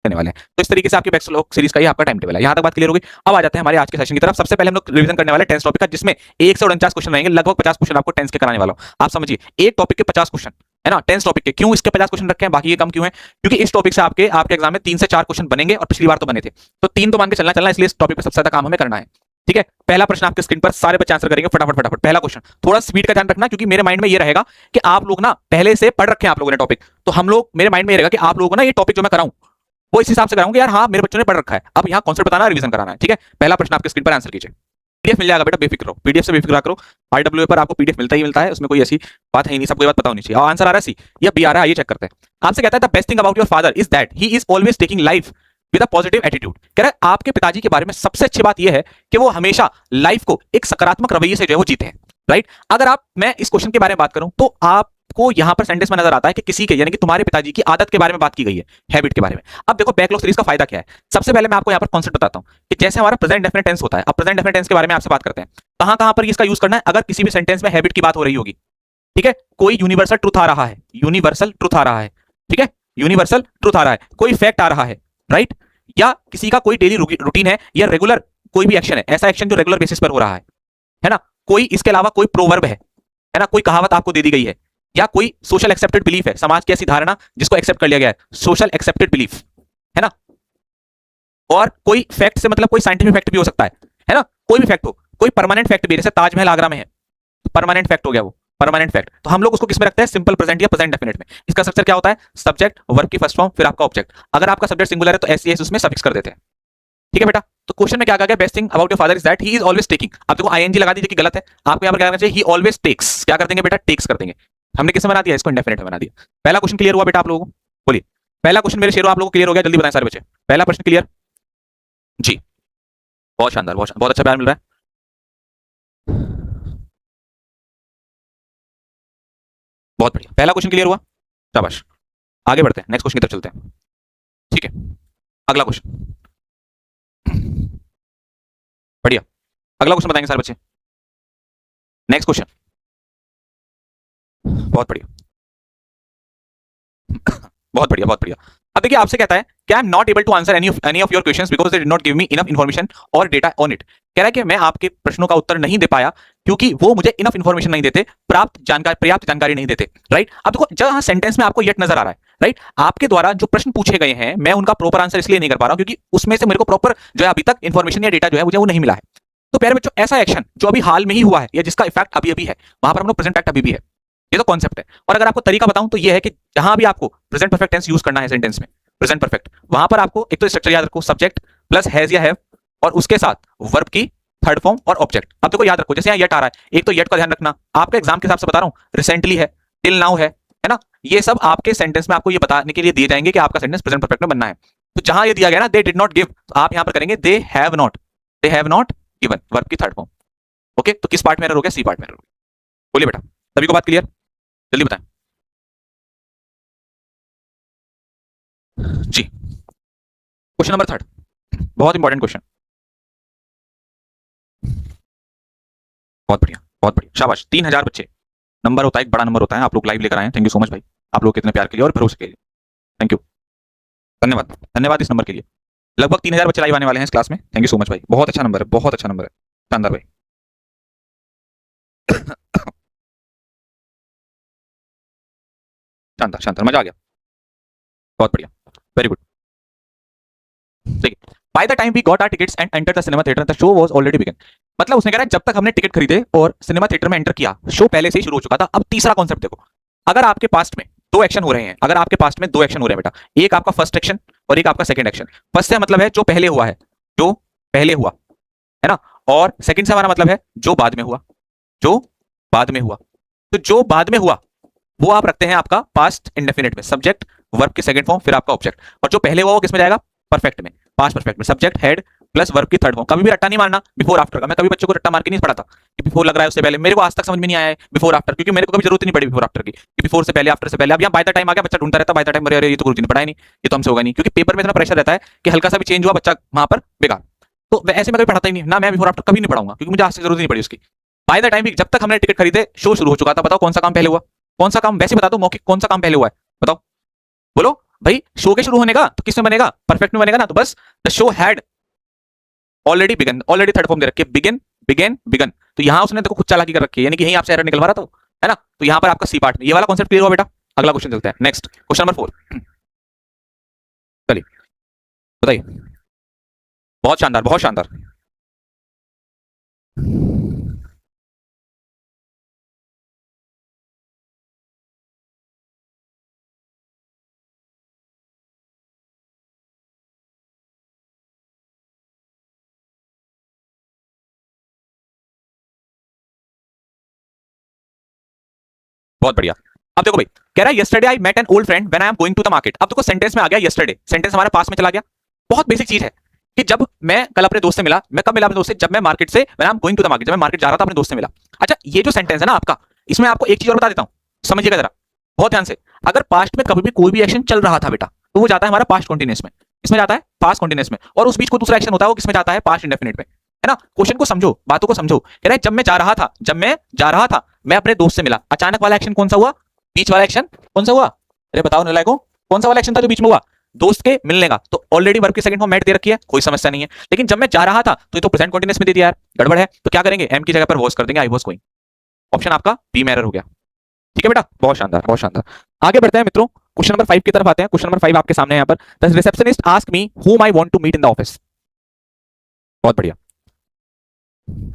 करने वाले हैं। तो इस तरीके से आपकी बैकलॉग सीरीज का ये आपका टाइम टेबल है। यहाँ तक बात क्लियर हो गई। अब आ जाते हैं हमारे आज के सेशन की तरफ। सबसे पहले हम लोग रिवीजन करने वाले टेंस टॉपिक का, जिसमें 1 से 49 क्वेश्चन रहेंगे। लगभग 50 क्वेश्चन आपको टेंस के कराने वाला हूं। आप समझिए, एक टॉपिक के 50 क्वेश्चन है ना, टेंस टॉपिक के। क्यों इसके 50 क्वेश्चन रखे हैं, बाकी ये कम क्यों है? क्योंकि इस टॉपिक से आपके एग्जाम में 3 से 4 क्वेश्चन बनेंगे, और पिछली बार तो बने थे, तो 3 तो मान के चलना, इसलिए इस टॉपिक पर सबसे ज्यादा काम हमें करना है। ठीक है, पहला प्रश्न आपके स्क्रीन पर, सारे बच्चे आंसर करेंगे फटाफट फटाफट। पहला क्वेश्चन, थोड़ा स्पीड का ध्यान रखना, क्योंकि मेरे माइंड में ये रहेगा कि आप लोग ना पहले से पढ़ रखे हैं आप लोगों ने टॉपिक, तो हम लोग, मेरे माइंड में ये रहेगा कि आप लोगों को ना ये टॉपिक जो मैं कराऊं वो इस हिसाब से कराऊंगा यार, हाँ मेरे बच्चों ने पढ़ रखा है, अब यहाँ कॉन्सेप्ट बताना, रिवीजन कराना है। ठीक है, पहला प्रश्न आपके स्क्रीन पर, आंसर कीजिए। पीडीएफ मिल जाएगा बेटा, बेफिक्र रहो, पीडीएफ से बेफिक्र करो। आरडब्ल्यू पर आपको पीडीएफ मिलता ही मिलता है, उसमें कोई ऐसी बात है ही नहीं, सबको ये बात पता होनी चाहिए। और आंसर आ रहा है सी या बी आ रहा है, ये चेक करते हैं। आपसे कहता है the best thing about your father is that he is always taking life with a positive attitude. कह रहा है आपके पिताजी के बारे में सबसे अच्छी बात यह है कि वो हमेशा लाइफ को एक सकारात्मक रवैये से जो है वो जीते हैं। राइट, अगर आप, मैं इस क्वेश्चन के बारे में बात करूं तो आपको यहां पर सेंटेंस में नजर आता है कि किसी के, यानी कि तुम्हारे पिताजी की आदत के बारे में बात की गई है, हैबिट के बारे में। अब देखो बैकलॉग सीरीज का फायदा क्या है। सबसे पहले मैं आपको यहां पर कॉन्सेप्ट बताता हूं कि जैसे हमारा प्रेजेंट डेफिनेट टेंस होता है, अब प्रेजेंट डेफिनेट टेंस के बारे में आपसे बात करते हैं। कहां कहां पर इसका यूज करना है, अगर किसी भी सेंटेंस में हैबिट की बात हो रही होगी। ठीक है, कोई यूनिवर्सल ट्रुथ आ रहा है, यूनिवर्सल ट्रुथ आ रहा है, ठीक है, यूनिवर्सल ट्रुथ आ रहा है, कोई फैक्ट आ रहा है, राइट, या किसी का कोई डेली रूटीन है, या रेगुलर कोई भी एक्शन है, ऐसा एक्शन जो रेगुलर बेसिस पर हो रहा है ना, कोई इसके अलावा कोई प्रोवर्ब है ना, कोई कहावत आपको दे दी गई है, या कोई सोशल एक्सेप्टेड बिलीफ है, समाज की ऐसी धारणा जिसको एक्सेप्ट कर लिया गया है, सोशल एक्सेप्टेड बिलीफ, है ना। और कोई फैक्ट से मतलब कोई साइंटिफिक फैक्ट भी हो सकता है ना, कोई भी फैक्ट हो, कोई परमानेंट फैक्ट भी, जैसे ताजमहल आगरा में है, परमानेंट फैक्ट हो गया वो, परमानेंट फैक्ट। तो हम लोग उसको किस में रखते हैं, सिंपल प्रेजेंट या प्रेजेंट डेफिनेट में। इसका स्ट्रक्चर क्या होता है, सब्जेक्ट, वर्ब की फर्स्ट फॉर्म, फिर आपका ऑब्जेक्ट। अगर आपका सब्जेक्ट सिंगुलर है तो एस उसमें सफिक्स कर देते हैं। ठीक है बेटा, तो क्वेश्चन में क्या कहा गया, best thing about your father is that he is always taking. अब देखो आईएनजी लगा दीजिए कि गलत है, आपको यहाँ पर क्या करना चाहिए, ही ऑलवेज टेक्स। क्या कर देंगे बेटा, टेक्स कर देंगे। हमने किसमें बना दिया, इसको इंडेफिनिट में बना दिया। पहला क्वेश्चन क्लियर हुआ बेटा आप लोगों को, बोलिए। पहला क्वेश्चन मेरे शेरों आप लोगों को क्लियर हो गया, जल्दी बताएं सारे बच्चे। पहला प्रश्न क्लियर जी, बहुत शानदार, बहुत अच्छा प्यार मिल रहा है। बहुत बढ़िया, पहला क्वेश्चन क्लियर हुआ, शाबाश। आगे बढ़ते हैं, नेक्स्ट क्वेश्चन की तरफ चलते हैं। ठीक है, अगला क्वेश्चन, बढ़िया, अगला क्वेश्चन बताएंगे सारे बच्चे। नेक्स्ट क्वेश्चन, बहुत बढ़िया बहुत बढ़िया, बहुत बढ़िया। अब देखिए आपसे कहता है कि I am not able to answer any of your questions because they did not give me enough information और डेटा ऑन इट। कह रहा है कि मैं आपके प्रश्नों का उत्तर नहीं दे पाया क्योंकि वो मुझे इनफ इन्फॉर्मेशन नहीं देते, पर्याप्त जानकारी नहीं देते। राइट, अब देखो जहां सेंटेंस में आपको येट नजर आ रहा है, राइट, आपके द्वारा जो प्रश्न पूछे गए हैं मैं उनका प्रॉपर आंसर इसलिए नहीं कर पा रहा हूं क्योंकि उसमें से मेरे को प्रॉपर जो है अभी तक इन्फॉर्मेशन या डेटा जो है मुझे वो नहीं मिला है। तो प्यारे बच्चों, ऐसा एक्शन जो अभी हाल में ही हुआ है या जिसका इफेक्ट अभी अभी है, वहां पर हम लोग प्रेजेंट एक्ट अभी भी है, ये तो कॉन्सेप्ट है। और अगर आपको तरीका बताऊं तो ये है कि जहां भी आपको प्रेजेंट परफेक्ट टेंस यूज करना है सेंटेंस में, प्रेजेंट परफेक्ट, वहां पर आपको एक तो स्ट्रक्चर याद रखो, सब्जेक्ट प्लस हैज या हैव, और उसके साथ वर्ब की थर्ड फॉर्म और ऑब्जेक्ट। अब देखो याद रखो, जैसे यहाँ येट आ रहा है, एक तो येट का ध्यान रखना, आपके एग्जाम के हिसाब से बता रहा हूँ, रिसेंटली है, टिल नाउ है ना, ये सब आपके सेंटेंस में आपको ये बताने के लिए दिए जाएंगे कि आपका सेंटेंस प्रेजेंट परफेक्ट में बनना है। तो जहां ये दिया गया ना, दे डिड नॉट गिव, तो आप यहां पर करेंगे they have not given, verb की थर्ड फॉर्म। ओके, तो किस पार्ट में एरर हो गया, सी पार्ट में एरर हो गया। बोलिए बेटा, सभी को बात क्लियर, जल्दी बताएं जी। क्वेश्चन नंबर 3, बहुत इंपॉर्टेंट क्वेश्चन, बहुत बढ़िया, बहुत बढ़िया, शाबाश। 3000 बच्चे, नंबर होता है, एक बड़ा नंबर होता है, आप लोग लाइव लेकर आए हैं, थैंक यू सो मच भाई, आप लोग कितने प्यार के लिए और भरोसे के लिए, थैंक यू, धन्यवाद, धन्यवाद इस नंबर के लिए। लगभग 3000 बच्चे लाइव आने वाले हैं इस क्लास में, थैंक यू सो मच भाई, बहुत अच्छा नंबर है, बहुत अच्छा नंबर है, शानदार भाई। शानदार शानदार, मजा आ गया, बहुत बढ़िया, वेरी गुड। देखिए, by the time we got our tickets and enter the cinema theatre the show was already begun. मतलब उसने कह रहा है जब तक हमने टिकट खरीदे और सिनेमा थिएटर में एंटर किया, शो पहले से ही शुरू हो चुका था। अब तीसरा कॉन्सेप्ट देखो, अगर आपके पास्ट में दो एक्शन हो रहे हैं, अगर आपके पास्ट में दो एक्शन हो रहे हैं बेटा, एक आपका फर्स्ट एक्शन और एक आपका सेकंड एक्शन। फर्स्ट से मतलब है जो पहले हुआ है, जो पहले हुआ है ना, और सेकंड से हमारा मतलब है जो बाद में हुआ, जो बाद में हुआ। तो जो बाद में हुआ वो आप रखते हैं आपका पास्ट इंडेफिनिट में, सब्जेक्ट वर्ब की सेकंड फॉर्म फिर आपका ऑब्जेक्ट, और जो पहले हुआ वो किसमें जाएगा, परफेक्ट में, पास्ट परफेक्ट में, सब्जेक्ट हेड प्लस वर्ब की थर्ड फॉर्म। कभी भी रट्टा नहीं मारना बिफोर आफ्टर का, मैं कभी बच्चों को रट्टा मार के नहीं पढ़ाता कि बिफोर लग रहा है उससे पहले, मेरे को आज तक समझ में नहीं आया है बिफोर आफ्टर, क्योंकि मेरे को कभी जरूरत नहीं पड़ी बिफोर आफ्टर की, कि बिफोर से पहले आफ्टर से पहले। अब यहाँ बाय द टाइम आ गया, बच्चा ढूंढता रहता बाय द टाइम, अरे ये तो गुरुजी ने पढ़ाया नहीं, ये तो हमसे होगा नहीं, क्योंकि पेपर में इतना प्रेशर रहता है कि हल्का सा भी चेंज हुआ बच्चा वहां पर बेकार। तो ऐसे में कभी पढ़ाता ही नहीं ना, मैं बिफोर आफ्टर कभी नहीं पढ़ाऊंगा क्योंकि मुझे आज तक जरूरत नहीं पड़ी उसकी। बाय द टाइम, जब तक हमने टिकट खरीदे शो शुरू हो चुका था। बताओ कौन सा काम पहले हुआ, कौन सा काम, वैसे बता दो मौखिक, कौन सा काम पहले हुआ है, बताओ, बोलो। भाई शो के शुरू होने का तो किस में बनेगा, परफेक्ट में बनेगा ना, तो बस the show had already begun, already third form दे रखी है, बिगिन बिगेन बिगन, तो यहां उसने देखो खुद चालाकी कर रखी है, यानी कि यहीं आपसे एरर निकलवा रहा था, है ना, तो यहां पर आपका सी पार्ट, ये वाला कॉन्सेप्ट क्लियर हुआ बेटा। अगला क्वेश्चन चलते हैं, नेक्स्ट क्वेश्चन नंबर 4, चलिए बताइए। बहुत शानदार, बहुत शानदार। बहुत बढ़िया। अब देखो भाई, कह रहा है yesterday I met an old friend when I am going to the market. अब देखो सेंटेंस में आ गया यस्टरडे, सेंटेंस हमारे पास में चला गया। बहुत बेसिक चीज है कि जब मैं कल अपने दोस्त से मिला, मैं कब मिला अपने दोस्त से, जब मैं मार्केट से, when I am going to the market, जब मैं मार्केट जा रहा था अपने दोस्त से मिला। अच्छा, ये जो सेंटेंस है ना आपका, इसमें आपको एक चीज और बता देता हूं, समझिएगा जरा बहुत ध्यान से। अगर पास्ट में कभी भी कोई भी एक्शन चल रहा था बेटा, तो वो जाता है हमारा पास्ट कंटीन्यूअस में, इसमें जाता है पास्ट कंटीन्यूअस में, और उस बीच को दूसरा एक्शन होता है वो किसमें जाता है, पास्ट इंडेफिनिट में, है ना। क्वेश्चन को समझो, बातों को समझो। कह रहा है जब मैं जा रहा था, जब मैं जा रहा था, मैं अपने दोस्त से मिला, अचानक वाला एक्शन कौन सा हुआ, बीच वाला एक्शन कौन सा हुआ, अरे बताओ नालायकों, कौन सा वाला एक्शन था जो बीच में हुआ, दोस्त के मिलने का। तो ऑलरेडी वर्ब की सेकंड फॉर्म मेट दे रखी है, कोई समस्या नहीं है, लेकिन जब मैं जा रहा था तो ये तो प्रेजेंट कंटीन्यूअस में दे दिया यार, गड़बड़ है। तो क्या करेंगे, एम की जगह पर वॉज कर देंगे, आई वॉज गोइंग। ऑप्शन आपका बी में एरर हो गया। ठीक है बेटा, बहुत शानदार, बहुत शानदार। आगे बढ़ते हैं मित्रों, क्वेश्चन नंबर 5 की तरफ आते हैं। क्वेश्चन नंबर 5 आपके सामने यहाँ पर, the receptionist ask me whom I want to meet in the office। बहुत बढ़िया।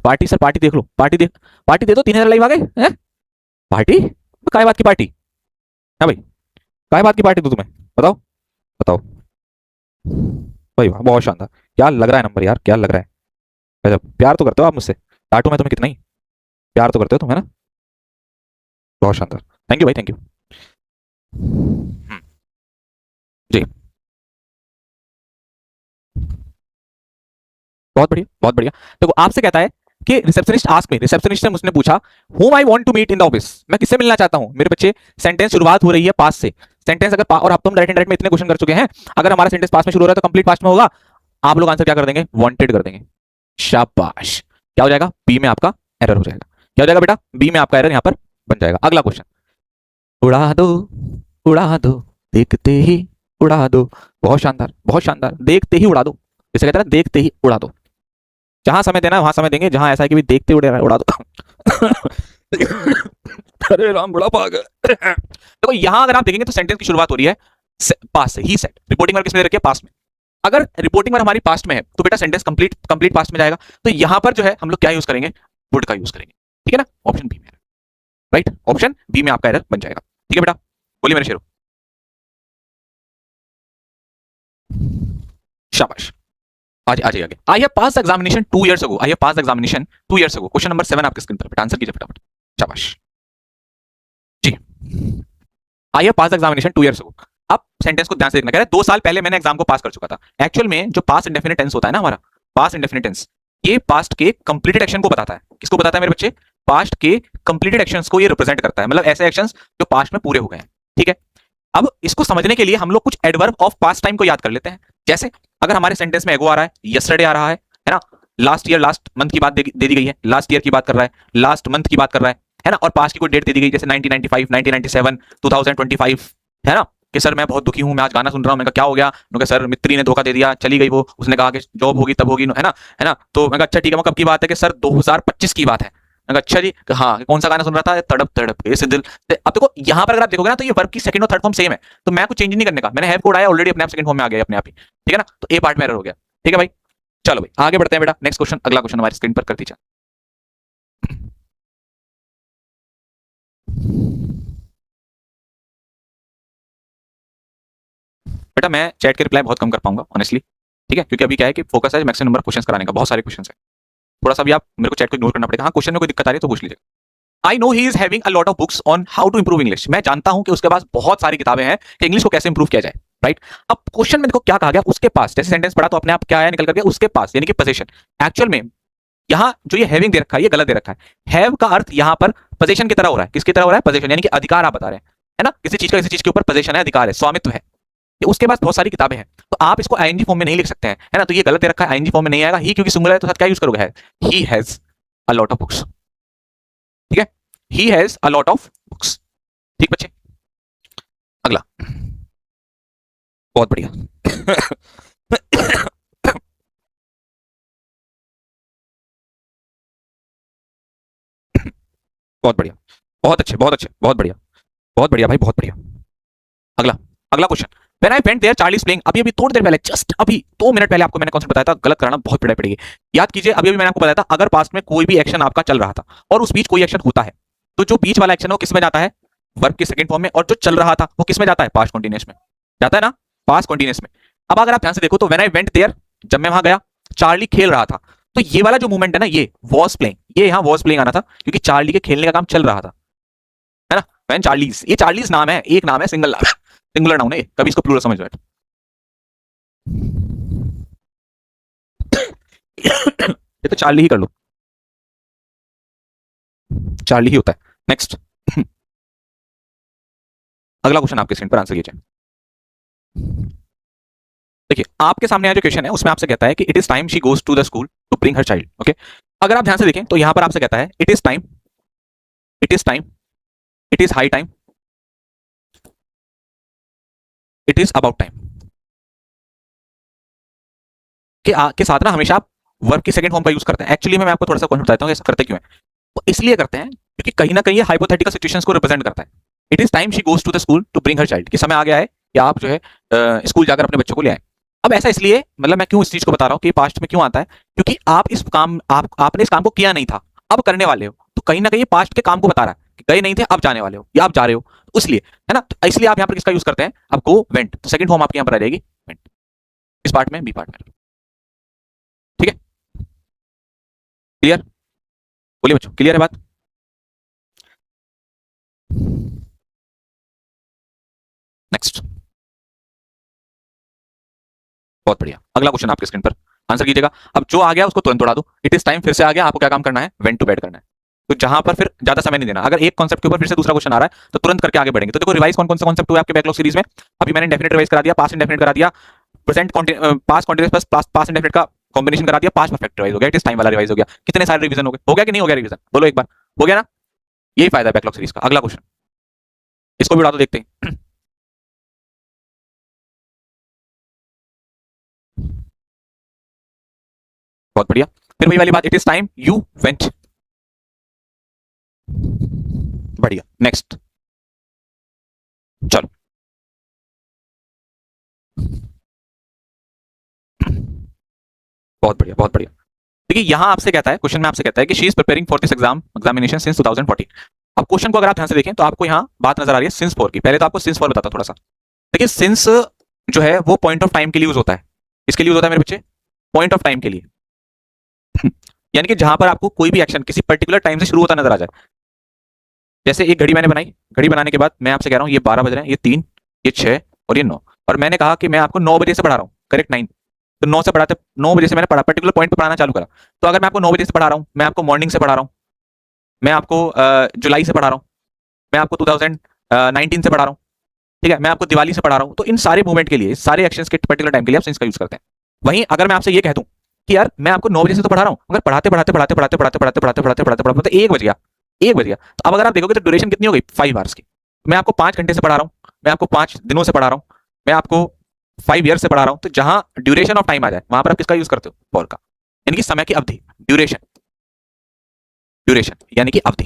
पार्टी सर, पार्टी देख लो, पार्टी देख, पार्टी दे दो, 3000 लाइव आ गए हैं। पार्टी, काय बात की पार्टी है भाई, काय बात की पार्टी दो तुम्हें, बताओ बताओ भाई, वाह बहुत शानदार। क्या लग रहा है नंबर यार, क्या लग रहा है, गजब। प्यार तो करते हो आप मुझसे, डांटू मैं तुम्हें कितना ही, प्यार तो करते हो तुम, है ना, बहुत शानदार। थैंक यू भाई, थैंक यू। जी, बहुत बढ़िया, बहुत बढ़िया। देखो आपसे कहता है कि रिसेप्शनिस्ट आस्क मी, रिसेप्शनिस्ट से मुझने पूछा whom I want to meet in the office, मैं किससे मिलना चाहता हूं मेरे बच्चे। सेंटेंस शुरुआत हो रही है पास्ट से, सेंटेंस अगर और अब तो हम डायरेक्ट डायरेक्ट में इतने क्वेश्चन कर चुके हैं, अगर हमारा सेंटेंस पास्ट में शुरू हो रहा है तो कंप्लीट पास्ट में होगा। आप लोग आंसर क्या कर देंगे, वांटेड कर देंगे। शाबाश, क्या हो जाएगा, बी में आपका एरर हो जाएगा। क्या हो जाएगा बेटा, बी में आपका एरर यहां पर बन जाएगा। अगला क्वेश्चन, उड़ा दो, उड़ा दो, देखते ही उड़ा दो। बहुत शानदार, बहुत शानदार, देखते ही उड़ा दो, इसे कहते हैं ना, देखते ही उड़ा दो। जहां समय देना है वहां समय देंगे, जहां ऐसा है कि भी देखते उड़ा दो। अरे राम, बड़ा पाग है। देखो यहां अगर आप देखेंगे तो सेंटेंस की शुरुआत हो रही है पास्ट से, ही सेड, रिपोर्टिंग वर्ब किसमें दे रखी है, पास्ट में। अगर रिपोर्टिंग वर्ब हमारी पास्ट में है तो बेटा सेंटेंस कंप्लीट कंप्लीट पास्ट में जाएगा। तो यहां पर जो है हम लोग क्या यूज करेंगे, वुड का यूज करेंगे। ठीक है ना, ऑप्शन बी में, राइट, ऑप्शन बी में आपका एरर बन जाएगा। ठीक है बेटा, बोलिए मेरे शेरों, शाबाश। आज आज आगे, I have pass examination 2 years ago, I have pass examination 2 years ago. Question number 7 आपके स्क्रीन पर, आंसर कीजिए फटाफट, शाबाश जी। I have pass examination 2 years ago. अब सेंटेंस को ध्यान से देखना, कह रहा है 2 साल पहले मैंने एग्जाम को पास कर चुका था। एक्चुअल में जो पास्ट इंडेफिनिट टेंस होता है ना हमारा, पास्ट इंडेफिनिट टेंस, ये पास्ट के कंप्लीटेड एक्शन को बताता है। किसको बताता है मेरे बच्चे, पास्ट के कंप्लीटेड एक्शंस को ये रिप्रेजेंट करता है, मतलब ऐसे एक्शंस जो पास्ट में पूरे हो गए हैं। ठीक है, अब इसको समझने के लिए हम लोग कुछ एडवर्ब ऑफ पास्ट टाइम को याद कर लेते हैं। जैसे अगर हमारे सेंटेंस में एगो आ रहा है, यस्टरडे आ रहा है ना, लास्ट ईयर, लास्ट मंथ की बात दे दी गई है, लास्ट ईयर की बात कर रहा है, लास्ट मंथ की बात कर रहा है ना, और पास्ट की कोई डेट दे दी गई, जैसे 1995, 1997, 2025, है ना, कि सर मैं बहुत दुखी हूं, मैं आज गाना सुन रहा हूं। मैंने कहा क्या हो गया, उन्होंने कहा सर मित्री ने धोखा दे दिया, चली गई वो, उसने कहा कि जॉब होगी तब होगी, है ना। तो मैं कहा अच्छा ठीक है, वो कब की बात है, कि सर 2025 की बात है। मैं कहा अच्छा जी, हाँ कौन सा गाना सुन रहा था, तड़प तड़प इस दिल। अब देखो यहाँ पर अगर आप देखोगे ना, तो ये वर्ब की सेकंड और थर्ड फॉर्म सेम है, तो मैं कुछ चेंज नहीं करने का, मैंने हैव कोड आया ऑलरेडी अपने आप सेकंड फॉर्म में आ गया अपने आप ही। ठीक है ना, तो ए पार्ट में एरर हो गया। ठीक है भाई, चलो भाई आगे बढ़ते हैं बेटा, नेक्स्ट क्वेश्चन, अगला क्वेश्चन हमारी स्क्रीन पर कर दीजिए। बेटा मैं चैट के रिप्लाई बहुत कम कर पाऊंगा ऑनेस्टली, ठीक है, क्योंकि अभी क्या है कि फोकस है मैक्सिमम नंबर क्वेश्चन कराने का, बहुत सारे क्वेश्चन है, थोड़ा सा भी आप मेरे को चैट को इग्नोर करना पड़ेगा। हाँ, क्वेश्चन में कोई दिक्कत आ रही है तो पूछ लीजिए। I know he is having a lot of books on how to improve English, मैं जानता हूं कि उसके पास बहुत सारी किताबें हैं कि इंग्लिश को कैसे इंप्रूव किया जाए, राइट। अब क्वेश्चन में देखो क्या कहा गया, उसके पास, जैसे सेंटेंस पढ़ा तो अपने आप क्या आया निकल करके, उसके पास, यानी कि पोजीशन। एक्चुअल में यहाँ जो ये हैविंग दे रखा है ये गलत दे रखा है। हैव का अर्थ यहाँ पर पोजीशन की तरह हो रहा है, किसकी तरह हो रहा है, पोजीशन, यानी कि अधिकार आप बता रहे हैं, है ना, किसी चीज का किसी चीज के ऊपर पोजीशन है, अधिकार है, स्वामित्व है। उसके पास बहुत सारी किताबें हैं, तो आप इसको आईएनजी फॉर्म में नहीं लिख सकते हैं, है ना, तो ये गलत दे रखा है, आईएनजी फॉर्म में नहीं आएगा। ही क्योंकि सिंगुलर है तो साथ क्या यूज करोगे, है, he has a lot of books. ठीक है, he has a lot of books. ठीक बच्चे, अगला बहुत बढ़िया। बहुत बढ़िया, बहुत अच्छे, बहुत अच्छे, बहुत बढ़िया, बहुत बढ़िया भाई, बहुत बढ़िया। अगला, अगला question. When I went there Charlie is playing, अभी अभी थोड़ी देर पहले, जस्ट अभी 2 मिनट पहले आपको मैंने कॉन्सेप्ट बताया था, गलत कराना बहुत पिटाई पड़ेगी। याद कीजिए, अभी अभी मैंने आपको बताया था, अगर पास्ट में कोई भी एक्शन आपका चल रहा था और उस बीच कोई एक्शन होता है, तो जो बीच वाला एक्शन है वो किस में जाता है? वर्ब के सेकंड फॉर्म में, और जो चल रहा था वो किस में जाता है? पास्ट कंटीन्यूअस में जाता है ना, पास्ट कंटीन्यूअस में। अब अगर आप ध्यान से देखो तो व्हेन आई वेंट देयर, जब मैं वहां गया, चार्ली खेल रहा था, तो ये वाला जो मूवमेंट है ना, ये वॉज प्लेइंग, ये यहाँ वॉज प्लेइंग आना था, क्योंकि चार्ली के खेलने का काम चल रहा था, है ना। व्हेन चार्लीज, ये चार्लीज नाम है, एक नाम है, सिंगल नाम है, सिंगुलर नाउन है ये, कभी इसको प्लूरल समझ लो। ये तो चार्ली ही कर लो, चार्ली ही होता है। नेक्स्ट। अगला क्वेश्चन आपके स्क्रीन पर, आंसर कीजिए। देखिए, आपके सामने जो क्वेश्चन है उसमें आपसे कहता है कि it is time she goes to the school to bring her child. Okay, अगर आप ध्यान से देखें तो यहां पर आपसे कहता है it is time, it is time, it is high time, it is about time के साथ ना हमेशा आप वर्ब की सेकंड फॉर्म का यूज करते हैं। एक्चुअली मैं आपको थोड़ा सा कॉन्सेप्ट बताता हूँ ऐसा करते क्यों है। तो इसलिए करते हैं क्योंकि कहीं ना कहीं ये हाइपोथेटिकल सिचुएशंस को रिप्रेजेंट करता है। It is time she goes to the school to bring her child, कि समय आ गया है कि आप जो है स्कूल जाकर अपने बच्चों को ले आए। अब ऐसा इसलिए, मतलब मैं क्यों इस चीज को बता रहा हूँ कि पास्ट में क्यों आता है, क्योंकि आप इस काम, आपने इस काम को किया नहीं था, अब करने वाले हो, तो कहीं ना कहीं पास्ट के काम को बता रहा है कि गए नहीं थे, अब जाने वाले हो, या आप जा रहे हो, तो इसलिए, है ना। तो इसलिए आप यहाँ पर किसका यूज करते हैं? अब गो वेंट, तो सेकंड फॉर्म आपके यहाँ पर आ जाएगी वेंट, इस पार्ट में, बी पार्ट में। ठीक है, क्लियर? बोलिए बच्चों, क्लियर है बात? नेक्स्ट। बहुत बढ़िया, अगला क्वेश्चन आपके स्क्रीन पर, आंसर कीजिएगा। अब जो आ गया उसको तुरंत उड़ा दो, इट इज टाइम फिर से आ गया, आपको क्या काम करना है? वेंट टू बेड करना है। तो जहां पर फिर ज्यादा समय नहीं देना, अगर एक कॉन्सेप्ट के ऊपर फिर से दूसरा क्वेश्चन आ रहा है तो तुरंत करके आगे बढ़ेंगे। तो देखो, रिवाइज कौन कौन से कॉन्सेप्ट हुए आपके बैकलॉग सीरीज में? अभी मैंने इंडेफिनिट रिवाइज करा दिया, पास्ट इंडेफिनिट करा दिया, present past continuous plus past indefinite का कॉम्बिनेशन करा दिया, पास्ट परफेक्ट रिवाइज हो गया, इट इज टाइम वाला रिवाइज हो गया। कितने सारे रिवीजन हो गए? हो गया कि नहीं हो गया रिवीजन? बोलो एक बार, हो गया ना? यही फायदा है बैकलॉग सीरीज का। अगला क्वेश्चन, इसको भी उड़ा दो, देखते हैं। बहुत बढ़िया, फिर वही वाली बात, it is time you went. बढ़िया, नेक्स्ट। चलो, बहुत बढ़िया, बहुत बढ़िया। देखिए, यहां आपसे कहता है, क्वेश्चन में आपसे कहता है कि she is preparing for this examination since 2014। अब क्वेश्चन को अगर आप ध्यान से देखें तो आपको यहाँ बात नजर आ रही है सिंस फॉर की। पहले तो आपको सिंस फॉर बताता थोड़ा सा। देखिए, सिंस जो है वो पॉइंट ऑफ टाइम के लिए यूज होता है। इसके लिए यूज होता है मेरे बच्चे, पॉइंट ऑफ टाइम के लिए। यानी कि जहां पर आपको कोई भी एक्शन किसी पर्टिकुलर टाइम से शुरू होता नजर आ जाए। जैसे एक घड़ी मैंने बनाई, घड़ी बनाने के बाद मैं आपसे कह रहा हूँ ये 12 बज रहे हैं, ये 3, ये 6 और ये 9, और मैंने कहा कि मैं आपको 9 बजे से पढ़ा रहा हूँ, करेक्ट 9। तो 9 से पढ़ाते, 9 बजे से मैंने पढ़ा, पर्टिकुलर पॉइंट पे पढ़ाना चालू करा। तो अगर मैं आपको 9 बजे से पढ़ा रहा हूँ, मैं आपको मॉर्निंग से पढ़ा रहा हूँ, मैं आपको जुलाई से पढ़ा रहा हूँ, मैं आपको 2019 से पढ़ा रहा हूँ, ठीक है, मैं आपको दिवाली से पढ़ा रहा हूँ, तो इन सारे मूवमेंट के लिए, सारे एक्शंस के पर्टिकुलर टाइम के लिए आप सिंस का यूज करते हैं। वहीं अगर मैं आपसे ये कह दूं कि यार मैं आपको 9 बजे से तो पढ़ा रहा हूँ, मगर पढ़ाते पढ़ाते पढ़ाते पढ़ाते पढ़ाते पढ़ाते पढ़ाते पढ़ाते पढ़ाते पढ़ाते 1 बज गया, 1 बज गया, तो अब अगर आप देखोगे तो ड्यूरेशन कितनी हो गई? 5 आवर्स की। मैं आपको 5 घंटे से पढ़ा रहा हूँ, मैं आपको 5 दिनों से पढ़ा रहा हूँ, मैं आपको 5 ईयर से पढ़ा रहा हूँ, तो जहां ड्यूरेशन ऑफ टाइम आ जाए वहां पर आप किसका यूज करते हो? फॉर का, यानी कि समय की अवधि, ड्यूरेशन, ड्यूरेशन यानी कि अवधि,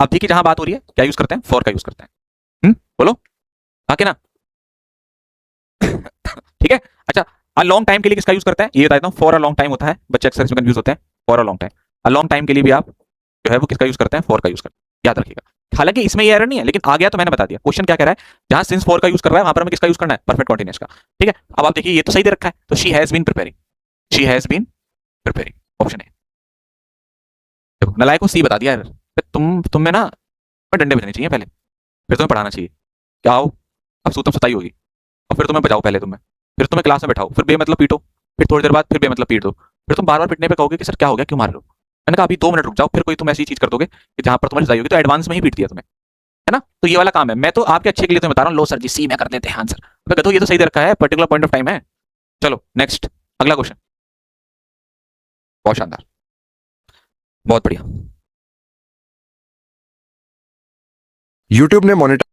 अवधि की जहां बात हो रही है क्या यूज करते हैं? फॉर का यूज करते हैं। बोलो, आके ना। ठीक है, अच्छा, अ लॉन्ग टाइम के लिए किसका यूज करते हैं ये बता देता हूँ। फॉर अ लॉन्ग टाइम होता है, बच्चे अक्सर इसमें कंफ्यूज होते हैं। For a long time, a long time के लिए भी आप जो है वो किसका यूज करते हैं? फॉर का यूज करते हैं, याद रखिएगा। हालांकि इसमें ये एरर नहीं है, लेकिन आ गया तो मैंने बता दिया। क्वेश्चन क्या कह रहा है, जहां सिंस फॉर का यूज कर रहा है वहां पर हमें किसका यूज करना है? परफेक्ट कॉन्टिन्यूस का। ठीक है, अब आप देखिए ये तो सही दे रखा है, तो she has been preparing, she has been preparing, option है। देखो, नलायक को सी बता दिया यार। तुम में ना डंडे बजने चाहिए पहले, फिर तुम्हें पढ़ाना चाहिए। क्या आओ, अब सूतम सुताई होगी, और फिर तुम्हें बजाओ पहले, तुम्हें फिर तुम्हें क्लास में बैठाओ, फिर बेमतलब पीटो, फिर थोड़ी देर बाद फिर बेमतलब पीट दो, फिर तुम बार बार पिटने पे कहोगे कि सर क्या हो गया, क्यों मार रहे हो? मैंने कहा अभी 2 मिनट रुक जाओ, फिर कोई तुम ऐसी चीज कर दोगे कि जहां पर तुम्हारी सजाई होगी, तो एडवांस में ही पीट दिया तुम्हें, है ना। तो ये वाला काम है, मैं तो आपके अच्छे के लिए तुम्हें बता रहा हूँ। लो सर जी, सी में कर देते हैं आंसर, मैं कहता हूँ ये तो सही दे रखा है, पर्टिकुलर पॉइंट ऑफ टाइम है। चलो नेक्स्ट, अगला क्वेश्चन। बहुत शानदार, बहुत बढ़िया। यूट्यूब ने मोनेटाइज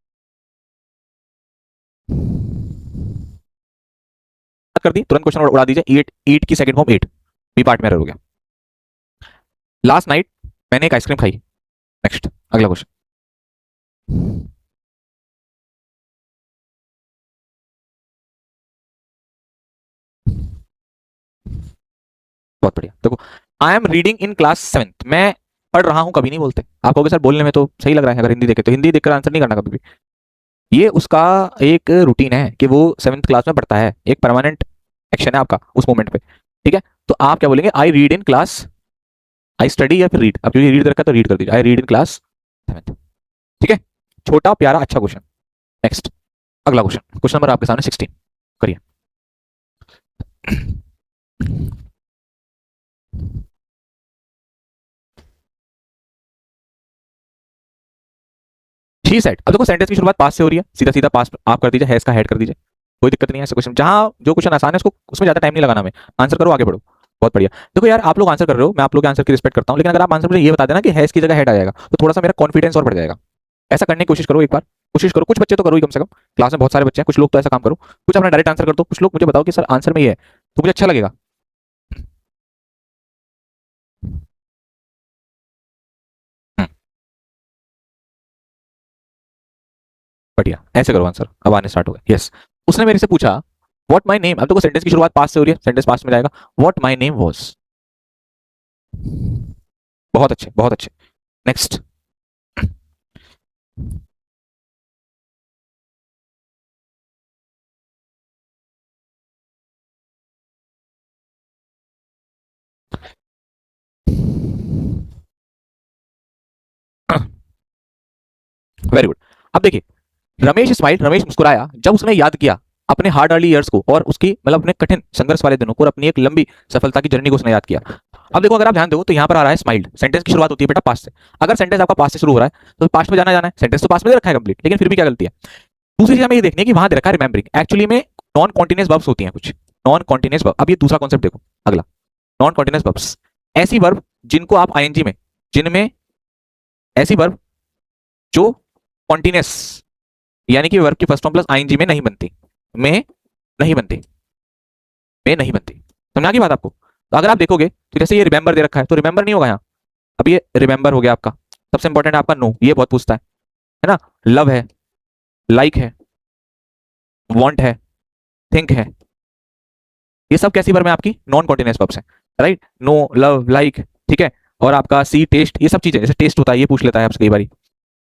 कर दी, तुरंत क्वेश्चन उड़ा दीजिए। ईट, ईट की second form ate, B part में एरर हो गया। लास्ट नाइट मैंने एक आइसक्रीम खाई। नेक्स्ट, अगला क्वेश्चन। बहुत बढ़िया। देखो, I am reading in class 7, मैं पढ़ रहा हूं कभी नहीं बोलते। आप कहोगे सर बोलने में तो सही लग रहा है, अगर हिंदी देखे तो हिंदी देखकर आंसर नहीं करना कभी भी। ये उसका एक रूटीन है कि वो 7th क्लास में पढ़ता है, एक परमानेंट एक्शन है आपका उस मोमेंट पे। ठीक है, तो आप क्या बोलेंगे, I read in class, I study या फिर रीड। अब क्योंकि रीड रखा है तो रीड कर दीजिए, I read in class 7th। ठीक है, छोटा प्यारा अच्छा क्वेश्चन। नेक्स्ट, अगला क्वेश्चन, क्वेश्चन नंबर आपके सामने 16, करिए। शी सेड, अब देखो सेंटेंस की शुरुआत पास से हो रही है, सीधा सीधा पास आप कर दीजिए, हैज का हेड कर दीजिए, कोई दिक्कत नहीं है। ऐसे क्वेश्चन जहां जो क्वेश्चन आसान है उसको उसमें ज्यादा टाइम नहीं लगाना, हमें आंसर करो, आगे बढ़ो। बहुत बढ़िया। देखो यार, आप लोग आंसर कर रहे हो, मैं आप लोग के आंसर की रिस्पेक्ट करता हूं, लेकिन अगर आप आंसर मुझे ये बता देना कि हैज की जगह हेड आ जाएगा तो थोड़ा सा मेरा कॉन्फिडेंस और बढ़ जाएगा। ऐसा करने की कोशिश करो, एक बार कोशिश करो, कुछ बच्चे तो करो ही कम से कम, क्लास में बहुत सारे बच्चे हैं, कुछ लोग तो ऐसा काम करो, कुछ अपना डायरेक्ट आंसर कर दो, कुछ लोग मुझे बताओ कि सर आंसर में ये है, तो मुझे अच्छा लगेगा। हम्म, बढ़िया, ऐसे करो आंसर, अब आने स्टार्ट हो गए। यस, उसने मेरे से पूछा व्हाट माय नेम, अब देखो सेंटेंस की शुरुआत पास से हो रही है, सेंटेंस पास में जाएगा, व्हाट माय नेम वाज। बहुत अच्छे, बहुत अच्छे। Next, very good. अब देखिए, रमेश स्माइल, रमेश मुस्कुराया जब उसने याद किया अपने हार्ड अर्ली ईयर्स को और उसकी मतलब अपने कठिन संघर्ष वाले दिनों को और अपनी एक लंबी सफलता की जर्नी को उसने याद किया। अब देखो, अगर आप ध्यान दो तो यहाँ पर आ रहा है स्माइल्ड, सेंटेंस की शुरुआत होती है बेटा पास्ट से। अगर सेंटेंस आपका पास्ट से शुरू हो रहा है तो पास्ट में जाना जाना है, सेंटेंस तो पास्ट में दे रखा है कंप्लीट, लेकिन फिर भी क्या गलती है। दूसरी चीज हमें ये देखनी है कि वहां दे रखा है रिमेंबरिंग, एक्चुअली में नॉन कॉन्टिन्यूस वर्ब्स होती हैं कुछ, नॉन कॉन्टिन्यूस वर्ब। अब ये दूसरा कॉन्सेप्ट देखो, अगला, नॉन कॉन्टिन्यूस वर्ब्स, ऐसी वर्ब जिनको आप आईएनजी में, जिनमें ऐसी वर्ब जो कॉन्टिन्यूस, यानी कि वर्ब की फर्स्ट फॉर्म प्लस आईएनजी में नहीं बनती, में नहीं बनती, में नहीं बनती। समझा की बात आपको। तो अगर आप देखोगे तो जैसे ये रिमेंबर दे रखा है तो रिमेंबर नहीं होगा यहाँ। अब ये रिमेंबर हो गया आपका, सबसे इंपॉर्टेंट है आपका नो, ये बहुत पूछता है ना। लव है, लाइक है, वांट है, थिंक है, ये सब कैसी वर्ब है आपकी, नॉन कॉन्टिन्यूअस वर्ब्स है, राइट। नो, लव, लाइक, ठीक है, और आपका सी, टेस्ट, ये सब चीजें, जैसे टेस्ट होता है ये पूछ लेता है आपसे कई बार,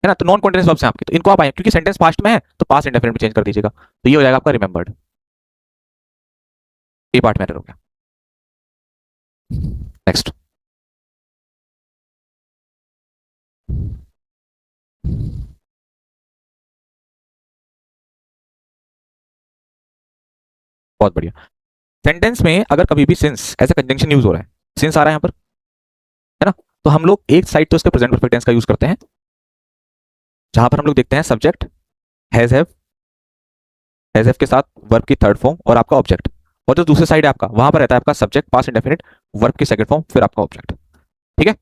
है ना, तो नॉन कॉन्टिन्यूअस वर्ब्स हैं आपके, तो इनको आप आए क्योंकि सेंटेंस पास्ट में है तो पास्ट इंडेफिनिट में चेंज कर दीजिएगा, तो ये हो जाएगा आपका रिमेंबर्ड। ये पार्ट मैटर हो गया। नेक्स्ट, बहुत बढ़िया। सेंटेंस में अगर कभी भी since as a conjunction use हो रहा है, सिंस आ रहा है यहाँ पर, है ना, तो हम लोग एक साइड तो इसके प्रेजेंट परफेक्ट टेंस का यूज करते हैं, जहां पर हम लोग देखते हैं सब्जेक्ट हैज हैव के साथ वर्ब की थर्ड फॉर्म और आपका ऑब्जेक्ट, और जो दूसरी साइड है आपका वहां पर रहता है आपका सब्जेक्ट पास्ट इंडेफिनिट, वर्ब की सेकंड फॉर्म, फिर आपका ऑब्जेक्ट। ठीक है,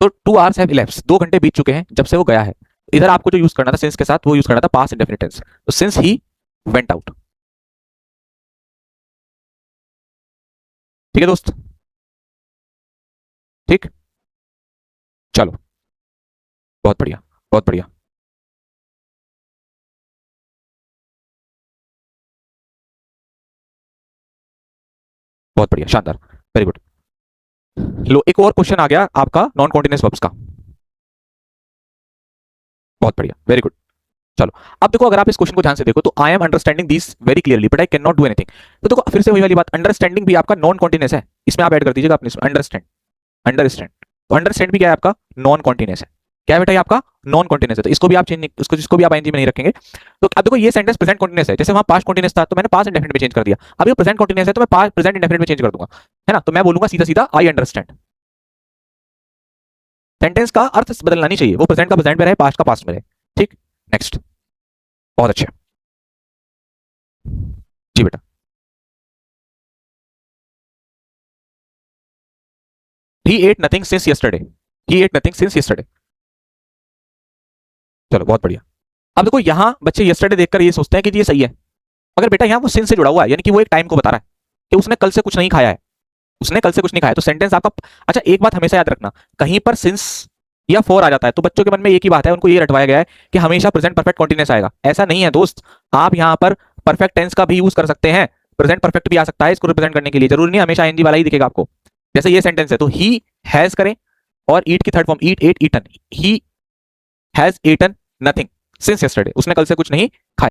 तो 2 hours हैव इलेप्स्ड, 2 घंटे बीत चुके हैं जब से वो गया है। इधर आपको जो यूज करना था सिंस के साथ, वो यूज करना था पास्ट इंडेफिनिट टेंस, तो सिंस ही वेंट आउट। ठीक है दोस्त, ठीक, चलो, बहुत बढ़िया, बहुत बढ़िया, बहुत बढ़िया, शानदार, वेरी गुड। लो, एक और क्वेश्चन आ गया आपका नॉन कॉन्टिन्यूअस वर्ब्स का, बहुत बढ़िया, वेरी गुड। चलो, अब देखो अगर आप इस क्वेश्चन को ध्यान से देखो तो I am understanding this very clearly but I can not do anything. तो देखो फिर से वही वाली बात, अंडरस्टैंडिंग भी आपका नॉन कॉन्टिन्यूअस है, इसमें आप ऐड कर दीजिएगा अपने अंडरस्टैंड, अंडरस्टैंड, तो अंडरस्टैंड भी क्या है आपका, नॉन कॉन्टिन्यूअस है। क्या है बेटा ये आपका नॉन कॉन्टिन्यूअस है, तो इसको भी आप चेंज नहीं, इसको जिसको भी आप आईएनजी में नहीं रखेंगे। तो अब देखो ये सेंटेंस प्रेजेंट कॉन्टिन्यूअस है, जैसे वहां पास्ट कॉन्टिन्यूअस था तो मैंने पास्ट इंडेफिनिट में चेंज कर दिया, अब ये प्रेजेंट कॉन्टिन्यूअस है तो मैं पास्ट प्रेजेंट इंडेफिनिट में चेंज कर दूंगा, है ना, तो मैं बोलूंगा सीधा सीधा आई अंडरस्टैंड। सेंटेंस का अर्थ बदलना नहीं चाहिए, वो प्रेजेंट का प्रेजेंट में रहे, पास्ट का पास्ट में रहे। ठीक, नेक्स्ट, बहुत अच्छे, जी बेटा। ही एट नथिंग सिंस यस्टरडे, ही एट नथिंग सिंस यस्टरडे, चलो बहुत बढ़िया। अब देखो यहाँ बच्चे यस्टरडे देखकर ये सोचते हैं कि जी ये सही है, मगर बेटा यहाँ वो सिंस से जुड़ा हुआ है, यानी कि वो एक टाइम को बता रहा है, कि उसने कल से कुछ नहीं खाया है, उसने कल से कुछ नहीं खाया। तो सेंटेंस आपका, अच्छा एक बात हमेशा याद रखना, कहीं पर सिंस या फॉर आ जाता है तो बच्चों के मन में एक ही बात है, उनको ये रटवाया गया है कि हमेशा प्रेजेंट परफेक्ट कॉन्टिन्यूअस आएगा। ऐसा नहीं है दोस्त, आप यहाँ पर परफेक्ट टेंस का भी यूज कर सकते हैं, प्रेजेंट परफेक्ट भी आ सकता है इसको रिप्रेजेंट करने के लिए, जरूरी नहीं हमेशा आईएनजी वाला ही दिखेगा आपको। जैसे ये सेंटेंस है तो ही हैज करें और ईट की third form eat, ate, eaten. He has eaten nothing since yesterday, उसने कल से कुछ नहीं खाया।